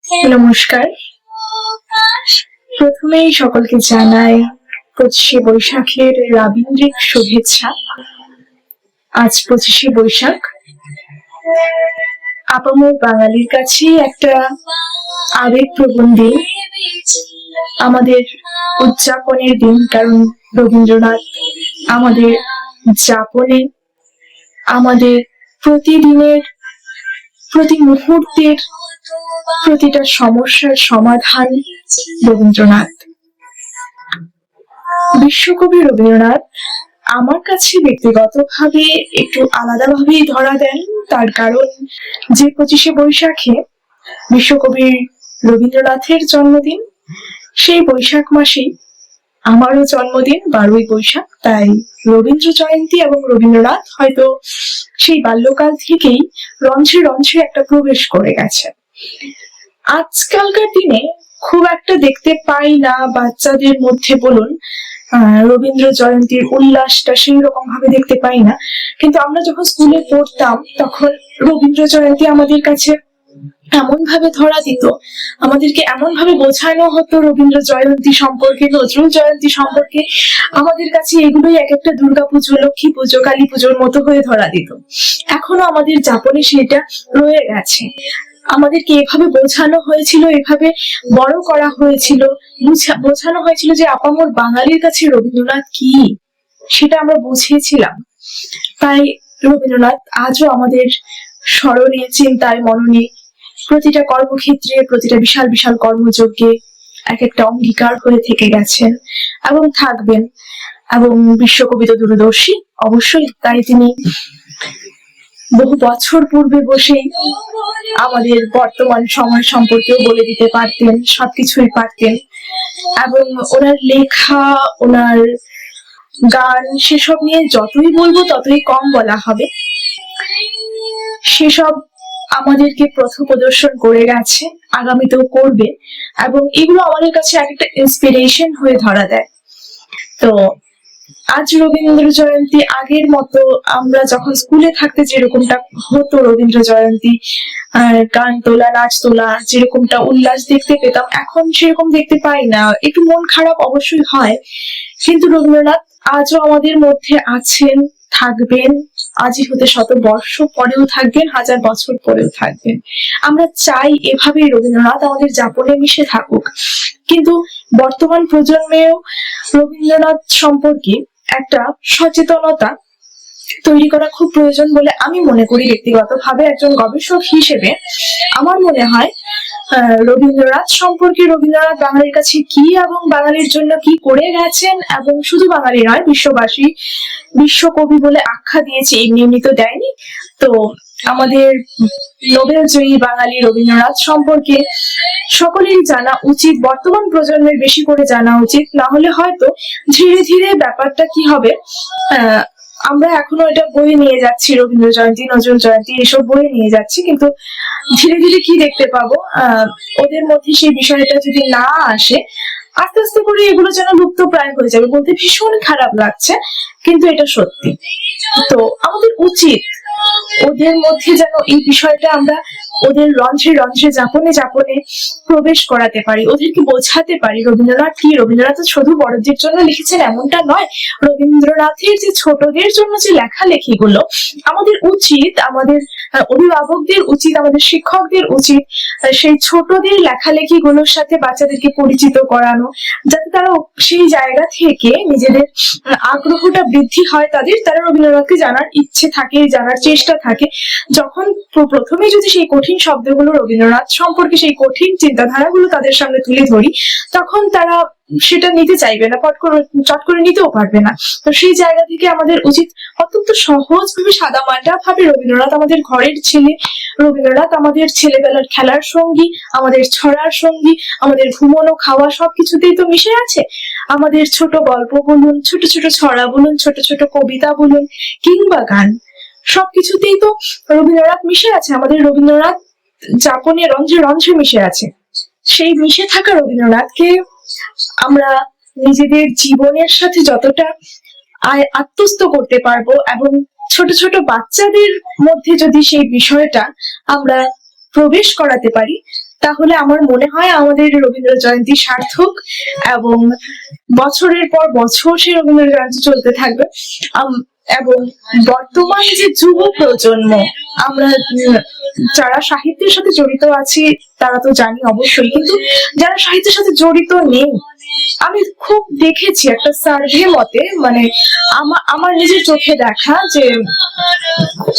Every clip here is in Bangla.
নমস্কার। প্রথমেই সকলকে জানাই 25শে বৈশাখের রাবীন্দ্রিক শুভেচ্ছা। আজ 25শে বৈশাখ আপামর বাঙালির কাছে একটা আবেগপ্রবণ দিন, আমাদের উদযাপনের দিন। কারণ রবীন্দ্রনাথ আমাদের যাপনে, আমাদের প্রতিদিনের, প্রতি মুহূর্তের প্রতিটা সমস্যার সমাধান রবীন্দ্রনাথ। বিশ্বকবি রবীন্দ্রনাথ আমার কাছে ব্যক্তিগতভাবে একটু আলাদাভাবেই ধরা দেন। তার কারণ যে 25শে বৈশাখে বিশ্বকবি রবীন্দ্রনাথের জন্মদিন, সেই বৈশাখ মাসেই আমারও জন্মদিন 12ই বৈশাখ। তাই রবীন্দ্র জয়ন্তী এবং রবীন্দ্রনাথ হয়তো সেই বাল্যকাল থেকেই রন্ধ্রে রন্ধ্রে একটা প্রবেশ করে গেছে। আজকালকার দিনে খুব একটা দেখতে পাই না বাচ্চাদের মধ্যে বলুন রবীন্দ্র জয়ন্তীর উল্লাসটা সেই রকম ভাবে দেখতে পাই না। কিন্তু আমরা যখন স্কুলে পড়তাম তখন রবীন্দ্র জয়ন্তী আমাদের কাছে এমন ভাবে ধরা দিত, আমাদেরকে এমন ভাবে বোঝানো হতো রবীন্দ্র জয়ন্তী সম্পর্কে, নজরুল জয়ন্তী সম্পর্কে, আমাদের কাছে এগুলোই এক একটা দুর্গাপুজো, লক্ষ্মী পুজো, কালী পুজোর মতো হয়ে ধরা দিত। এখনো আমাদের যাপনে সেটা রয়ে গেছে। আমাদেরকে এভাবে বোঝানো হয়েছিল, এভাবে বড় করা হয়েছিল, বোঝানো হয়েছিল যে আপামর বাঙালির কাছে রবীন্দ্রনাথ কি, সেটা আমরা বুঝিয়েছিলাম। তাই রবীন্দ্রনাথ আজও আমাদের স্মরণে, চিন্তায়, মননে, প্রতিটা কর্মক্ষেত্রে, প্রতিটা বিশাল বিশাল কর্মযজ্ঞে এক একটা অঙ্গীকার হয়ে থেকে গেছেন এবং থাকবেন। এবং বিশ্বকবি তো দূরদর্শী অবশ্যই, তাই তিনি বহু বছর পূর্বে বসেই আমাদের বর্তমান সময় সম্পর্কেও বলে দিতে পারতেন, সবকিছুই পারতেন। এবং ওনার লেখা, ওনার গান, সেসব নিয়ে যতই বলবো ততই কম বলা হবে। সেসব আমাদেরকে পথ প্রদর্শন করে গেছে, আগামীতেও করবে, এবং এগুলো আমাদের কাছে একটা ইন্সপিরেশন হয়ে ধরা দেয়। তো আজ রবীন্দ্র জয়ন্তী আগের মতো আমরা যখন স্কুলে থাকতে যেরকমটা হতো, রবীন্দ্র জয়ন্তী গান তোলা, নাচ তোলা, যেরকমটা উল্লাস দেখতে পেতাম, এখন সেরকম দেখতে পাই না। একটু মন খারাপ অবশ্যই হয়, কিন্তু রবীন্দ্রনাথ আজও আমাদের মধ্যে আছেন, থাকবেন। আজই হতে 100 বর্ষ পরেও থাকবেন, 1000 বছর পরেও থাকবেন। আমরা চাই এভাবেই রবীন্দ্রনাথ আমাদের যাপনে মিশে থাকুক। কিন্তু বর্তমান প্রজন্মেও রবীন্দ্রনাথ সম্পর্কে একটা সচেতনতা তৈরি করা খুব প্রয়োজন বলে আমি মনে করি। ব্যক্তিগতভাবে একজন গবেষক হিসেবে আমার মনে হয় রবীন্দ্রনাথ সম্পর্কে, রবীন্দ্রনাথ বাঙালির কাছে কি এবং বাঙালির জন্য কি করে গেছেন, এবং শুধু বাঙালি নয়, বিশ্ববাসী, বিশ্বকবি বলে আখ্যা দিয়েছে, এমনি এমনি তো দেয়নি। তো আমাদের নোবেল জয়ী বাঙালি রবীন্দ্রনাথ সম্পর্কে সকলেরই জানা উচিত, বর্তমান প্রজন্মের বেশি করে জানা উচিত। না হলে হয়তো ধীরে ধীরে ব্যাপারটা কি হবে, আমরা এখনো এটা বয়ে নিয়ে যাচ্ছি, রবীন্দ্র জয়ন্তী, নজরুল জয়ন্তী, এসব বয়ে নিয়ে যাচ্ছি, কিন্তু ধীরে ধীরে কি দেখতে পাবো, ওদের মধ্যে সেই বিষয়টা যদি না আসে, আস্তে আস্তে করে এগুলো যেন লুপ্ত প্রায় হয়ে যাবে। বলতে ভীষণ খারাপ লাগছে, কিন্তু এটা সত্যি। তো আমাদের উচিত ওদের মধ্যে যেন এই বিষয়টা আমরা ওদের রন্ধ্রে রন্ধ্রে, যাপনে যাপনে প্রবেশ করাতে পারি, ওদেরকে বোঝাতে পারি রবীন্দ্রনাথ কি। রবীন্দ্রনাথ শুধু বড়দের জন্য লিখেছেন এমনটা নয়, রবীন্দ্রনাথের যে ছোটদের জন্য যে লেখালেখিগুলো, আমাদের উচিত, আমাদের অভিভাবকদের উচিত, আমাদের শিক্ষকদের উচিত সেই ছোটদের লেখালেখিগুলোর সাথে বাচ্চাদেরকে পরিচিত করানো, যাতে তারা সেই জায়গা থেকে নিজেদের আগ্রহটা বৃদ্ধি হয়, তারা রবীন্দ্রনাথকে জানার ইচ্ছে থাকে, জানার চেষ্টা থাকে। যখন প্রথমে যদি সেই কঠিন শব্দগুলো রবীন্দ্রনাথ সম্পর্কে, সেই কঠিন চিন্তাধারাগুলো তাদের সামনে তুলে ধরি, তখন তারা সেটা নিতে চাইবে না, চট করে নিতেও পারবে না। তো সেই জায়গা থেকে আমাদের উচিত অত্যন্ত সহজ ভাবে, সাদা মাটা ভাবে, রবীন্দ্রনাথ আমাদের ঘরের ছেলে, রবীন্দ্রনাথ আমাদের ছেলেবেলার খেলার সঙ্গী, আমাদের ছড়ার সঙ্গী, আমাদের ঘুমানো খাওয়া সবকিছুতেই তো মিশে আছে। আমাদের ছোট গল্প বলুন, ছোট ছোট ছড়া বলুন, ছোট ছোট কবিতা বলুন, কিংবা গান, সবকিছুতেই তো রবীন্দ্রনাথ মিশে আছে। আমাদের রবীন্দ্রনাথ যাপনে রন্ধ্রে রন্ধ্রে মিশে আছে। সেই মিশে থাকা রবীন্দ্রনাথকে আমরা নিজেদের জীবনের সাথে যতটা আত্মস্থ করতে পারবো, এবং ছোট ছোট বাচ্চাদের মধ্যে যদি সেই বিষয়টা আমরা প্রবেশ করাতে পারি, তাহলে আমার মনে হয় আমাদের রবীন্দ্র জয়ন্তী সার্থক, এবং বছরের পর বছর সেই রবীন্দ্র জয়ন্তী চলতে থাকবে। এবং বর্তমান যে যুব প্রজন্ম, আমরা যারা সাহিত্যের সাথে জড়িত আছি তারা তো জানি অবশ্যই, কিন্তু যারা সাহিত্যের সাথে জড়িত নেই, আমি খুব দেখেছি একটা সার্ভে মতে, মানে আমার নিজের চোখে দেখা যে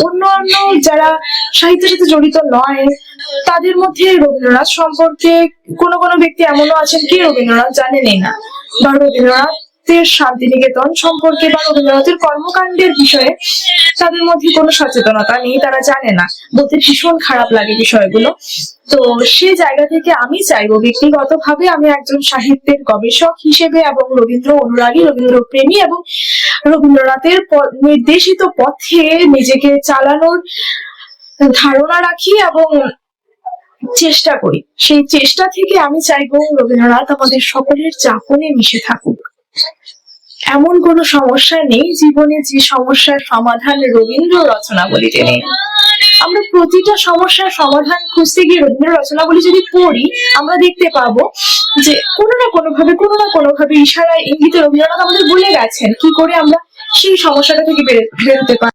অন্যান্য যারা সাহিত্যের সাথে জড়িত নয় তাদের মধ্যে রবীন্দ্রনাথ সম্পর্কে কোনো কোনো ব্যক্তি এমনও আছেন কি রবীন্দ্রনাথ জানেনই না, বা রবীন্দ্রনাথের শান্তিনিকেতন সম্পর্কে বা রবীন্দ্রনাথের কর্মকাণ্ডের বিষয়ে তাদের মধ্যে কোনো সচেতনতা নেই, তারা জানে না। বলতে ভীষণ খারাপ লাগে বিষয়গুলো। তো সেই জায়গা থেকে আমি চাইবো, ব্যক্তিগতভাবে আমি একজন সাহিত্যের গবেষক হিসেবে এবং রবীন্দ্র অনুরাগী, রবীন্দ্র প্রেমী এবং রবীন্দ্রনাথের নির্দেশিত পথে নিজেকে চালানোর ধারণা রাখি এবং চেষ্টা করি। সেই চেষ্টা থেকে আমি চাইবো রবীন্দ্রনাথ আমাদের সকলের যাপনে মিশে থাকুক। এমন কোনো সমস্যা নেই জীবনে যে সমস্যার সমাধান রবীন্দ্র রচনাবলীতে নেই। আমরা প্রতিটা সমস্যার সমাধান খুঁজতে গিয়ে রবীন্দ্র রচনাবলী যদি পড়ি, আমরা দেখতে পাবো যে কোনো না কোনোভাবে ইশারায় ইঙ্গিতে রবীন্দ্রনাথ আমাদের বলে গেছেন কি করে আমরা সেই সমস্যাটা থেকে বেরোতে পারি।